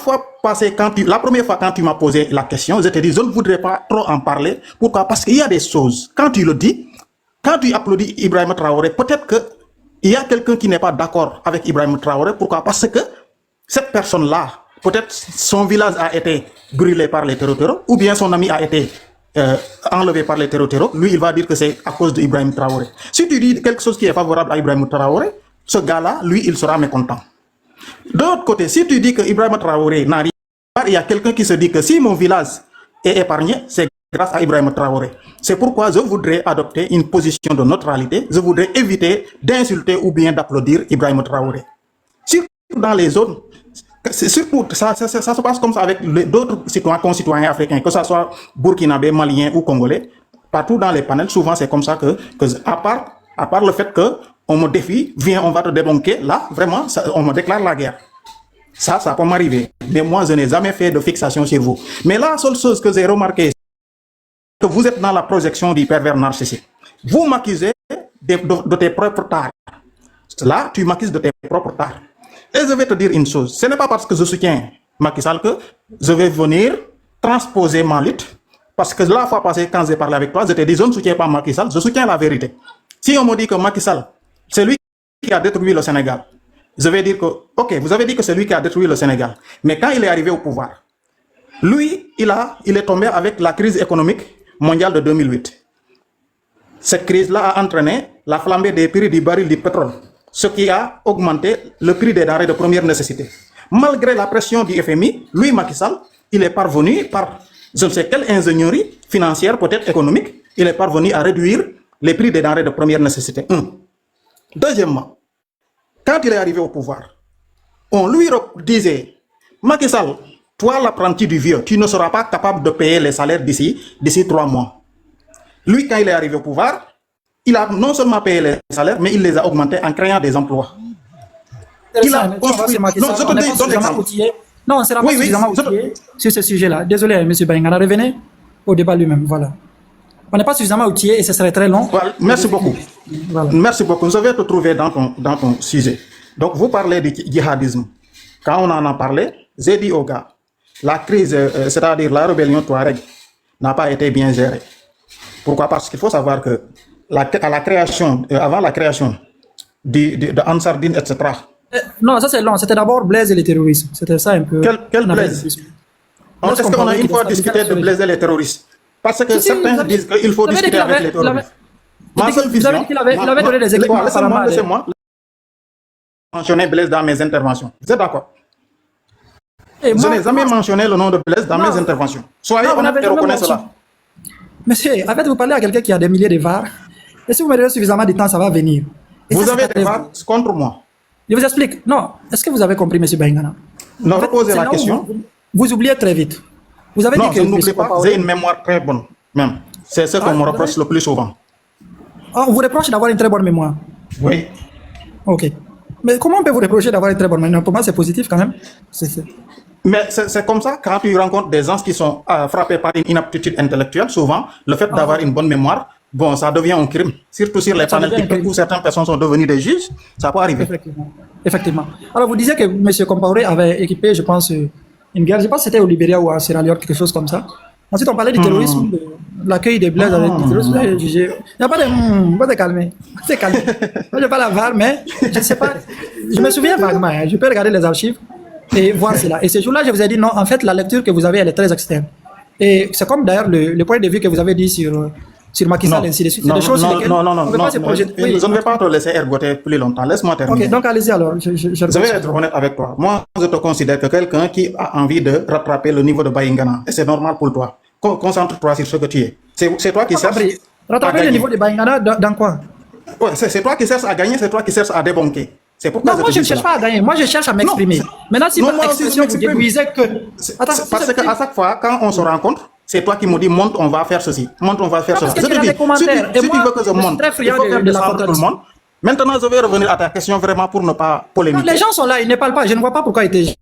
première fois quand tu m'as posé la question, je te dis, je ne voudrais pas trop en parler. Pourquoi? Parce qu'il y a des choses, quand tu le dis, quand tu applaudis Ibrahim Traoré, peut-être qu'il y a quelqu'un qui n'est pas d'accord avec Ibrahim Traoré. Pourquoi? Parce que cette personne-là, peut-être son village a été brûlé par les terroristes, ou bien son ami a été enlevé par les terroristes. Lui, il va dire que c'est à cause d'Ibrahim Traoré. Si tu dis quelque chose qui est favorable à Ibrahim Traoré, ce gars-là, lui, il sera mécontent. De l'autre côté, si tu dis que Ibrahim Traoré n'a rien, il y a quelqu'un qui se dit que si mon village est épargné, c'est grâce à Ibrahim Traoré. C'est pourquoi je voudrais adopter une position de neutralité. Je voudrais éviter d'insulter ou bien d'applaudir Ibrahim Traoré. Surtout dans les zones, surtout ça se passe comme ça avec d'autres concitoyens africains, que ce soit burkinabé, malien ou congolais. Partout dans les panels, souvent c'est comme ça que à part le fait que on me défie, viens, on va te débunker. Là, vraiment, on me déclare la guerre. Ça peut m'arriver. Mais moi, je n'ai jamais fait de fixation sur vous. Mais la seule chose que j'ai remarqué, c'est que vous êtes dans la projection du pervers narcissique. Vous m'accusez de tes propres tares. Là, tu m'accuses de tes propres tares. Et je vais te dire une chose. Ce n'est pas parce que je soutiens Macky Sall que je vais venir transposer ma lutte. Parce que la fois passée, quand j'ai parlé avec toi, je te dis, je ne soutiens pas Macky Sall, je soutiens la vérité. Si on me dit que Macky Sall, c'est lui qui a détruit le Sénégal, je vais dire que, ok, vous avez dit que c'est lui qui a détruit le Sénégal. Mais quand il est arrivé au pouvoir, lui, il est tombé avec la crise économique mondiale de 2008. Cette crise-là a entraîné la flambée des prix du baril du pétrole, ce qui a augmenté le prix des denrées de première nécessité. Malgré la pression du FMI, lui, Macky Sall, il est parvenu par je ne sais quelle ingénierie financière, peut-être économique, il est parvenu à réduire les prix des denrées de première nécessité. Deuxièmement, quand il est arrivé au pouvoir, on lui disait, Macky Sall, toi l'apprenti du vieux, tu ne seras pas capable de payer les salaires d'ici 3 mois. Lui, quand il est arrivé au pouvoir, il a non seulement payé les salaires, mais il les a augmentés en créant des emplois. Il a construit... Non, je te dis, donne l'exemple. Non, on ne sera pas suffisamment outillé sur ce sujet-là. Désolé, M. Baingana, revenez au débat lui-même. Voilà. On n'est pas suffisamment outillé et ce serait très long. Voilà. Merci beaucoup. Voilà. Merci beaucoup. Je vais te trouver dans ton sujet. Donc, vous parlez du djihadisme. Quand on en a parlé, j'ai dit aux gars, la crise, c'est-à-dire la rébellion Touareg, n'a pas été bien gérée. Pourquoi? Parce qu'il faut savoir que avant la création de Ansar Dine, etc., non, ça c'est long. C'était d'abord Blaise et les terroristes. C'était ça un peu. Quel Blaise? Est-ce qu'on a une fois discuté de Blaise et les terroristes? Parce que certains disent qu'il faut discuter avec les terroristes. Ma seule vision... Vous avez dit qu'il avait donné des équipements à Salama. Laissez-moi mentionner Blaise dans mes interventions. Vous êtes d'accord? Je n'ai jamais mentionné le nom de Blaise dans mes interventions. Soyez honnête et reconnaissez cela. Monsieur, en fait, vous parlez à quelqu'un qui a des milliers de VAR. Et si vous me donnez suffisamment de temps, ça va venir. Vous avez des VAR contre moi. Je vous explique. Non, est-ce que vous avez compris, M. Baingana? Non, en fait, reposez la question. Vous oubliez très vite. Vous avez non, dit que je n'oublie pas. J'ai une mémoire très bonne, même. C'est ce qu'on me reproche le plus souvent. Ah, on vous reproche d'avoir une très bonne mémoire? Oui. Ok. Mais comment on peut vous reprocher d'avoir une très bonne mémoire? Pour moi, c'est positif quand même. Mais c'est comme ça, quand tu rencontres des gens qui sont frappés par une inaptitude intellectuelle, souvent, le fait d'avoir une bonne mémoire bon, ça devient un crime. Surtout sur les Ça panels devient un TikTok crime. où certaines personnes sont devenues des juges, ça peut arriver. Effectivement. Effectivement. Alors, vous disiez que M. Compaoré avait équipé, je pense, une guerre. Je pense que c'était au Libéria ou à Sierra Leone, quelque chose comme ça. Ensuite, on parlait du terrorisme, de l'accueil des blaises avec du terrorisme. Il n'y a pas de... pas de calmer. C'est calme. Moi, je n'ai pas la VAR, mais je ne sais pas. Je me souviens vaguement. Hein. Je peux regarder les archives et voir cela. Et ce jour-là, je vous ai dit non, en fait, la lecture que vous avez, elle est très externe. Et c'est comme d'ailleurs le point de vue que vous avez dit sur Macky Sall, ainsi de suite. C'est des choses sur lesquelles on ne peut pas se projeter. Oui. Je ne vais pas te laisser ergoter plus longtemps. Laisse-moi terminer. Ok, donc allez-y alors. Je vais être honnête avec toi. Moi, je te considère que quelqu'un qui a envie de rattraper le niveau de Bayingana. Et c'est normal pour toi. Concentre-toi sur ce que tu es. C'est toi qui cherches. Rattraper le niveau de Bayingana dans quoi? Ouais, c'est toi qui cherches à gagner, c'est toi qui cherches à débonker. C'est pourquoi Non, moi je ne cherche pas à gagner. Moi je cherche à m'exprimer. Maintenant, si non, par moi aussi, expression je vous m'exprime. déduisez que. Attends, parce qu'à chaque fois, quand on se rencontre, c'est toi qui me dis monte, on va faire ceci. Monte, on va faire ceci. Parce que tu as des commentaires. Si tu veux que je monte, très il friand faut faire de la descendre tout le contradiction. monde. Maintenant, je vais revenir à ta question vraiment pour ne pas Non, polémiquer. les gens sont là, ils ne parlent pas. Je ne vois pas pourquoi ils étaient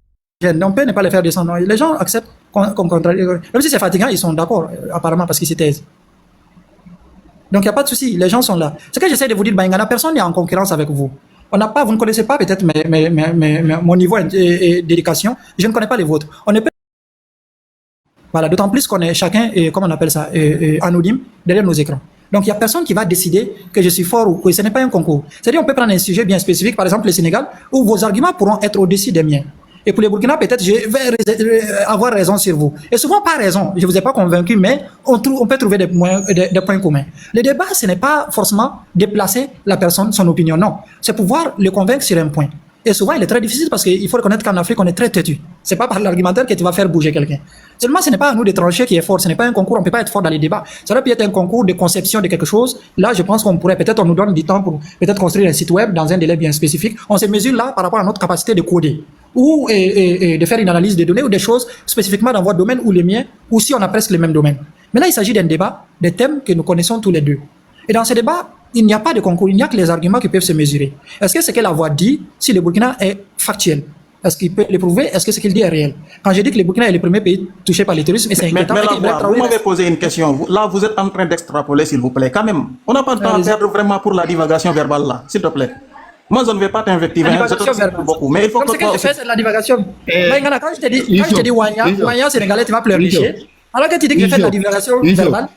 gênés. On peut ne pas les faire descendre. Les gens acceptent qu'on contrarie. Même si c'est fatigant, ils sont d'accord, apparemment, parce qu'ils s'y taisent. Donc il n'y a pas de souci, les gens sont là. Ce que j'essaie de vous dire, Bayingana, personne n'est en concurrence avec vous. On n'a pas, vous ne connaissez pas peut-être mon niveau d'éducation, je ne connais pas les vôtres. On ne peut Voilà, d'autant plus qu'on est chacun, comment on appelle ça, anonyme derrière nos écrans. Donc il n'y a personne qui va décider que je suis fort ou que ce n'est pas un concours. C'est-à-dire on peut prendre un sujet bien spécifique, par exemple le Sénégal, où vos arguments pourront être au-dessus des miens. Et pour les Burkina, peut-être je vais avoir raison sur vous. Et souvent pas raison, je ne vous ai pas convaincu, mais on peut trouver des points communs. Le débat, ce n'est pas forcément déplacer la personne, son opinion, non. C'est pouvoir le convaincre sur un point. Et souvent, il est très difficile parce qu'il faut reconnaître qu'en Afrique, on est très têtu. C'est pas par l'argumentaire que tu vas faire bouger quelqu'un. Seulement, ce n'est pas à nous de trancher qui est fort. Ce n'est pas un concours, on ne peut pas être fort dans les débats. Ça aurait pu être un concours de conception de quelque chose. Là, je pense qu'on pourrait, peut-être, on nous donne du temps pour peut-être construire un site web dans un délai bien spécifique. On se mesure là par rapport à notre capacité de coder ou de faire une analyse des données ou des choses spécifiquement dans votre domaine ou les miens, ou si on a presque les mêmes domaines. Mais là, il s'agit d'un débat, des thèmes que nous connaissons tous les deux. Et dans ce débat, il n'y a pas de concours, il n'y a que les arguments qui peuvent se mesurer. Est-ce que ce que la voix dit, si le Burkina est factuel? Est-ce qu'il peut le prouver? Est-ce que ce qu'il dit est réel? Quand je dis que le Burkina est le premier pays touché par le terrorisme, et c'est inquiétant. Mais là, vous m'avez posé une question. Là, vous êtes en train d'extrapoler, s'il vous plaît. Quand même, on n'a pas de temps à perdre vraiment pour la divagation verbale, là, s'il te plaît. Moi, je ne vais pas t'invectiver, je te remercie beaucoup. Mais il faut comme que ce que je fais, c'est de la divagation. Maïngana, quand je te dis Wanya sénégalais, tu vas pleurnicher. Alors que tu dis que je fais de la divagation verbale.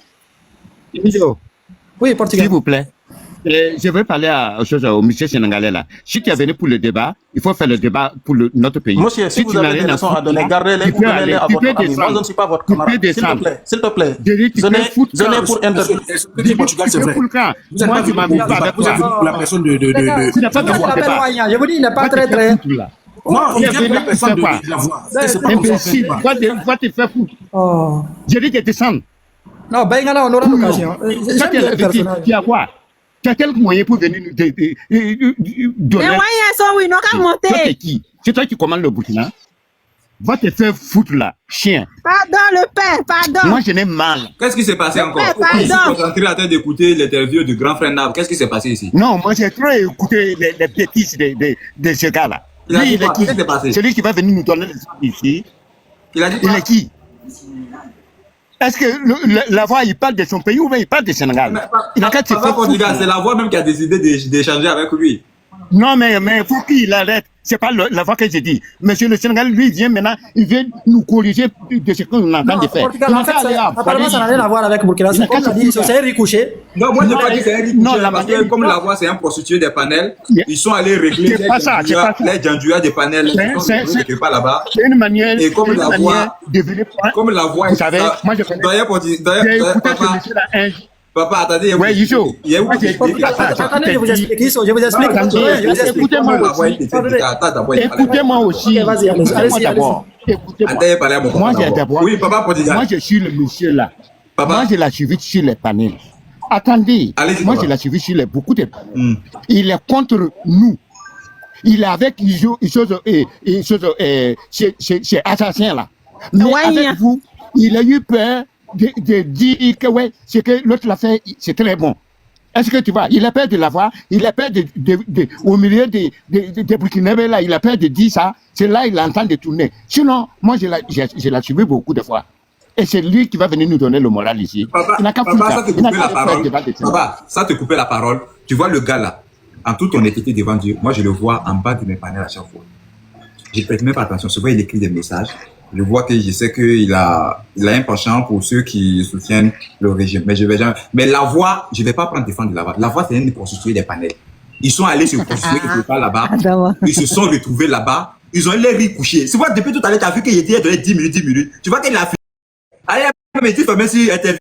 Oui, Portugais. S'il vous plaît. Je veux parler au monsieur sénégalais là. Si tu es venu pour le débat, il faut faire le débat pour notre pays. Monsieur, si vous avez des leçons à donner, gardez-les ou donnez-les à votre ami. Moi, je ne suis pas votre camarade. S'il te plaît. Je n'ai pour intervenir. Du Portugal, c'est vrai. Moi, tu m'as mis pas avec toi. La personne de... Tu n'as pas de débat. Je vous dis, il n'est pas très... Non, il y a la personne de la voix. C'est pas imbécile. Va te faire foutre. Je dis que descends. Non, Bayingana, on aura l'occasion. Tu as quoi? Tu as quel moyen pour venir nous donner? Les moyens sont oui, non qu'à monter. Toi, t'es qui? C'est toi qui commandes le Burkina? Va te faire foutre là, chien. Pardon, le père, pardon. Moi, je n'ai mal. Qu'est-ce qui s'est passé encore? Pardon. Je suis concentré en train d'écouter l'interview du grand frère Nab. Qu'est-ce qui s'est passé ici? Non, moi, j'ai trop écouté les bêtises de ce gars-là. Il a dit Lui, quoi? Qu'est-ce qui s'est passé? Celui qui va venir nous donner les ici. Il a dit Il quoi? est qui? Est-ce que la voix, il parle de son pays ou bien il parle du Sénégal? Il a qu'à se faire foutre. C'est la voix même qui a décidé d'échanger avec lui. Non, mais faut qu'il arrête. C'est pas la voix que j'ai dit. Monsieur le Sénégal, lui, vient maintenant, il vient nous corriger de ce qu'on est en train de faire. Portugal, en fait, apparemment, ça n'a rien à voir avec Burkina. C'est comme l'a dit, c'est un ricochet. Non, moi, je n'ai pas dit que c'est un ricochet. Non, parce que comme la voix, c'est un prostitué des panels, ils sont allés régler les djandouas des panels. C'est pas là-bas. C'est une manière, et comme la voix, comme la voix, vous savez, moi je connais. D'ailleurs, papa, attendez, ouais, Youssou. Attendez, je vous explique. Je vous explique. Écoutez-moi aussi. Allez-y, d'abord. Moi, oui, papa, moi, je suis le monsieur là. Moi, je l'ai suivi sur les panels. Attendez, moi, je l'ai suivi sur beaucoup de panels. Il est contre nous. Il est avec ces assassins là. Mais avec vous, il a eu peur de dire que ouais, ce que l'autre l'a fait, c'est très bon. Est-ce que tu vois? Il a peur de l'avoir, il a peur au milieu des Burkinabés là, il a peur de dire ça. C'est là il entend de tourner. Sinon, moi je l'ai suivi beaucoup de fois. Et c'est lui qui va venir nous donner le moral ici. Il n'a qu'à foutre Papa, ça. ça te Il n'a coupait qu'à la faire parole. débat de ça. Papa, ça te coupait la parole. Tu vois le gars là, en toute honnêteté devant Dieu, moi je le vois en bas de mes panels à chaque fois. Je ne prête même pas attention. Souvent, il écrit des messages. Je vois que je sais qu'il a un penchant pour ceux qui soutiennent le régime. Mais je vais jamais. Mais la voix, je ne vais pas prendre défendre la voix. La voix, c'est une prostituée des panels. Ils sont allés se prostituer quelque part là-bas. Ils se sont retrouvés là-bas. Ils ont les riz couchés. Tu vois, depuis tout à l'heure, tu as vu qu'il était donné 10 minutes, 10 minutes. Tu vois qu'il a fait. Allez, mais tu fais même si interview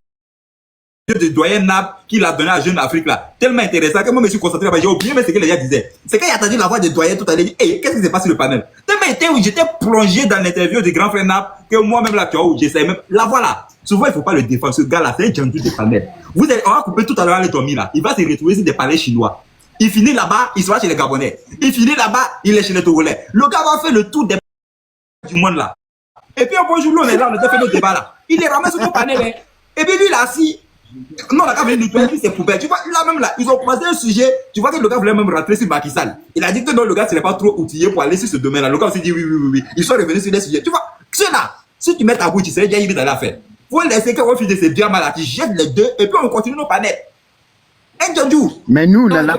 de doyen Nab qu'il a donné à Jeune Afrique là. Tellement intéressant que moi, je me suis concentré là-bas. J'ai oublié même ce que les gars disaient. C'est quand il a entendu la voix de doyen tout à l'heure. Hey, qu'est-ce qui s'est passé sur le panel? Tellement j'étais plongé dans l'interview du grand frère Nab que moi-même là, tu vois, j'essaie même. La voilà. Souvent, il ne faut pas le défendre. Ce gars-là, c'est un gentil de panel. On va couper tout à l'heure les Tommy là. Il va se retrouver sur des panels chinois. Il finit là-bas, il sera chez les Gabonais. Il finit là-bas, il est chez les Togolais. Le gars va faire le tour des du monde là. Et puis un bon jour, on est là, on a fait notre débat là. Il les ramène sur ton panel. Hein. Et puis lui, il est assis. Non, le gars venait nettoyer ses poubelles. Tu vois, là même là, ils ont croisé un sujet. Tu vois que le gars voulait même rentrer sur Macky Sall. Il a dit que non, le gars, ce n'est pas trop outillé pour aller sur ce domaine là. Le gars s'est dit oui. Ils sont revenus sur les sujets. Tu vois, ceux-là, si tu mets ta bouche, tu sais, il va dans l'affaire. Faut laisser qu'on refuse de ces bien mal là. Tu jettes les deux et puis on continue nos panels. Mais nous, Non, je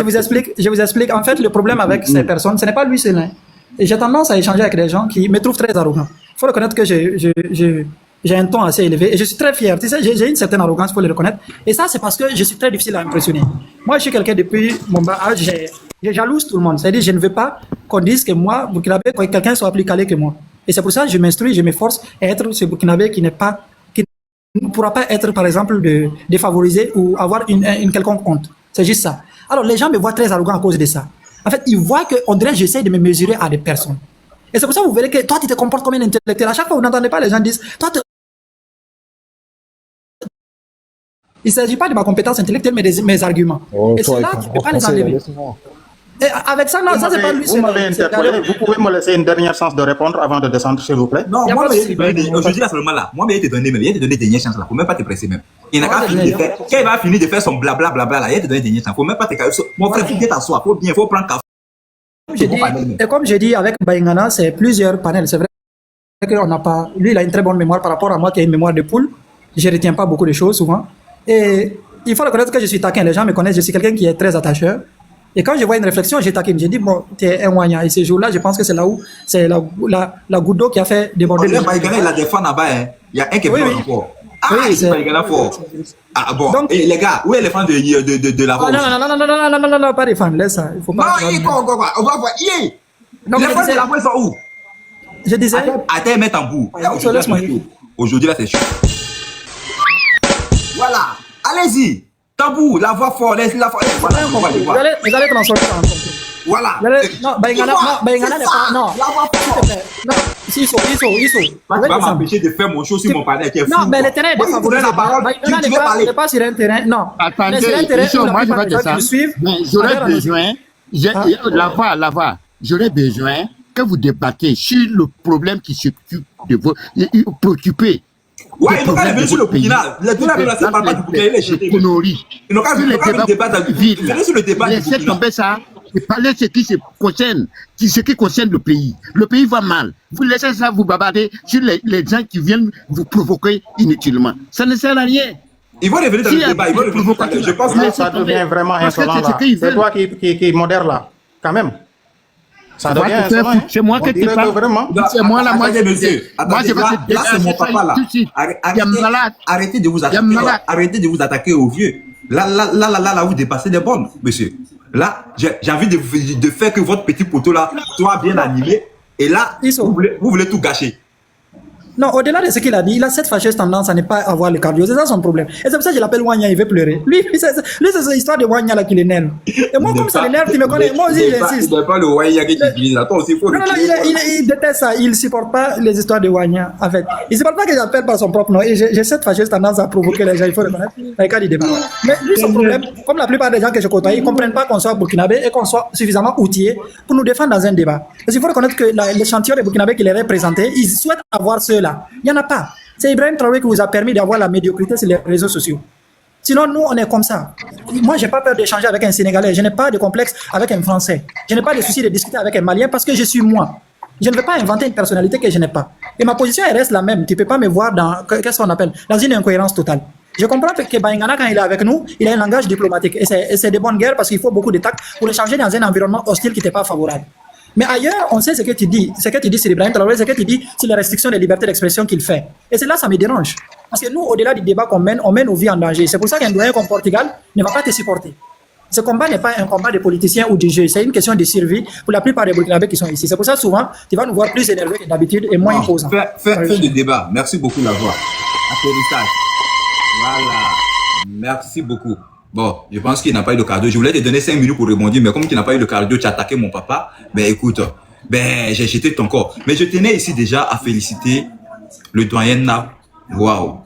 vous explique. Je vous explique. En fait, le problème avec ces personnes, ce n'est pas lui seul. Hein. Et j'ai tendance à échanger avec des gens qui me trouvent très arrogant. Il faut reconnaître que j'ai un ton assez élevé et je suis très fier. Tu sais, j'ai une certaine arrogance, il faut le reconnaître. Et ça, c'est parce que je suis très difficile à impressionner. Moi, je suis quelqu'un depuis mon bas âge, je jalouse tout le monde. C'est-à-dire, je ne veux pas qu'on dise que moi, Burkinabé, que quelqu'un soit plus calé que moi. Et c'est pour ça que je m'instruis, je m'efforce à être ce Burkinabé qui ne pourra pas être, par exemple, défavorisé ou avoir une quelconque honte. C'est juste ça. Alors, les gens me voient très arrogant à cause de ça. En fait, ils voient qu'on dirait que j'essaie de me mesurer à des personnes. Et c'est pour ça que vous verrez que toi, tu te comportes comme un intellectuel. À chaque fois, vous n'entendez pas les gens disent, toi, il ne s'agit pas de ma compétence intellectuelle, mais de mes arguments. Et c'est là que tu ne peux pas les enlever. Et avec ça, non, ça, c'est pas lui. Vous m'avez interpellé. Vous pouvez me laisser une dernière chance de répondre avant de descendre, s'il vous plaît? Non, moi, aujourd'hui, là, seulement là. Moi, il te donné, il te donné des dernières chances là. Faut même pas te presser même. Il n'a qu'à finir de faire. Quand il va finir de faire son blabla là, il te donné des dernières chances. Faut même pas te casser. Mon frère, faut bien t'asseoir. Faut prendre café. Et comme j'ai dit, avec Baingana, c'est plusieurs panels. C'est vrai qu'on n'a pas. Lui, il a une très bonne mémoire par rapport à moi qui a une mémoire de poule. Je ne retiens pas beaucoup de choses souvent. Et il faut reconnaître que je suis taquin. Les gens me connaissent. Je suis quelqu'un qui est très attacheur. Et quand je vois une réflexion, j'ai taquine. J'ai dit, bon, tu es un Wanya. Et ce jour-là, je pense que c'est là où c'est la goutte d'eau qui a fait déborder le. Baingana, il a des fans là-bas. Hein. Il y a un qui est venu encore. Ah, c'est Baingana fort. Ah bon. Donc, et les gars, où est les fans de la voix? Non, pas des fans. Laisse ça. Il faut pas. Non, on va voir. Les fans de la voix sont où? Je disais. Attends, mettre en bout. Aujourd'hui, là, c'est chaud. Voilà. Allez-y. Tambour, la voix forte, la voix. Vous allez transformer en compte. Voilà. Non, Baingana n'est pas. Non. La voix forte. Non, il faut. Tu vas m'empêcher de faire mon show sur mon panel. Non, mais le terrain est défavorable. Baingana n'est pas sur un terrain. Non. Attendez, moi je vais dire ça. J'aurais besoin, la voix, j'aurais besoin que vous débattez sur le problème qui s'occupe de vos préoccupés. Ouais, ils n'ont qu'à venir sur le Burkina. Le Burkina, là, c'est pas du Burkina, il est jeté. Ils n'ont qu'à venir débattre avec lui. Venez sur le débat. Laissez tomber ça et parlez de ce qui se concerne, ce qui concerne le pays. Le pays va mal. Vous laissez ça vous bavarder sur les gens qui viennent vous provoquer inutilement. Ça ne sert à rien. Ils vont revenir dans le débat. Ils vont revenir. Je pense que ça devient vraiment insolent là. C'est toi qui modère là, quand même. Ça devient insolent. C'est moi qui te parle. C'est moi là, moi monsieur. Moi je vais te là, c'est mon papa là. Arrêtez de vous attaquer. Arrêtez de vous attaquer aux vieux. Là, vous dépassez les bornes, monsieur. Là, j'ai envie de faire que votre petit poteau là soit bien animé. Et là, vous voulez tout gâcher. Non, au-delà de ce qu'il a dit, il a cette fâcheuse tendance à ne pas avoir le cardio. C'est ça son problème. Et c'est pour ça que je l'appelle Wanya, il veut pleurer. Lui, c'est cette histoire de Wanya là qui l'énerve. Et moi, comme ça l'énerve, tu me connais. Moi aussi, j'insiste. Ce n'est pas le Wanya qui utilise là. Toi aussi, il faut le. Non, il déteste ça. Il ne supporte pas les histoires de Wanya, en fait. Il ne supporte pas que j'appelle par son propre nom. Et j'ai cette fâcheuse tendance à provoquer les gens. Il faut le connaître. Avec quand il débat. Mais lui, son problème, comme la plupart des gens que je côtoie, ils ne comprennent pas qu'on soit burkinabé et qu'on soit suffisamment outillé pour nous défendre dans un débat. Parce qu'il faut reconnaître que l'échantillon des burkinabés qui les représentait, ils souhaitent avoir ceux-là. Il n'y en a pas. C'est Ibrahim Traoré qui vous a permis d'avoir la médiocrité sur les réseaux sociaux. Sinon, nous, on est comme ça. Moi, je n'ai pas peur d'échanger avec un Sénégalais. Je n'ai pas de complexe avec un Français. Je n'ai pas de souci de discuter avec un Malien parce que je suis moi. Je ne vais pas inventer une personnalité que je n'ai pas. Et ma position, elle reste la même. Tu ne peux pas me voir dans, qu'est-ce qu'on appelle, dans une incohérence totale. Je comprends que Baingana, quand il est avec nous, il a un langage diplomatique. Et c'est de bonne guerre parce qu'il faut beaucoup de tact pour échanger dans un environnement hostile qui n'était pas favorable. Mais ailleurs, on sait ce que tu dis. Ce que tu dis sur Ibrahim Traoré, ce que tu dis sur les restrictions de liberté d'expression qu'il fait. Et c'est là ça me dérange. Parce que nous, au-delà du débat qu'on mène, on mène nos vies en danger. C'est pour ça qu'un doyen comme Portugal ne va pas te supporter. Ce combat n'est pas un combat de politiciens ou de jeux, c'est une question de survie pour la plupart des Burkinabés qui sont ici. C'est pour ça souvent, tu vas nous voir plus énervés que d'habitude et moins imposants. Fais le débat. Merci beaucoup, la voix. Applaudissage. Voilà. Merci beaucoup. Bon, je pense qu'il n'a pas eu le cardio. Je voulais te donner 5 minutes pour rebondir, mais comme tu n'as pas eu le cardio, tu as attaqué mon papa. Ben écoute, j'ai jeté ton corps. Mais je tenais ici déjà à féliciter le doyen Nab. Waouh,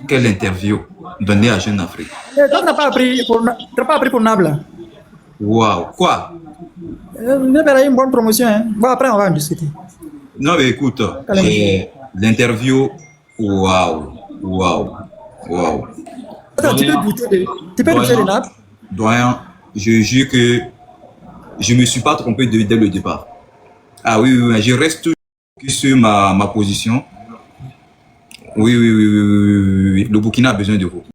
quelle interview donnée à Jeune Afrique. Toi, tu n'as pas appris pour Nabla. Waouh, quoi? Il y a une bonne promotion. Hein. Bon, après, on va en discuter. Non, mais écoute, l'interview, waouh. Tu peux douter de Nab. Doyen, je jure que je ne me suis pas trompé dès le départ. Ah oui, je reste toujours sur ma position. Oui, le Burkina a besoin de vous.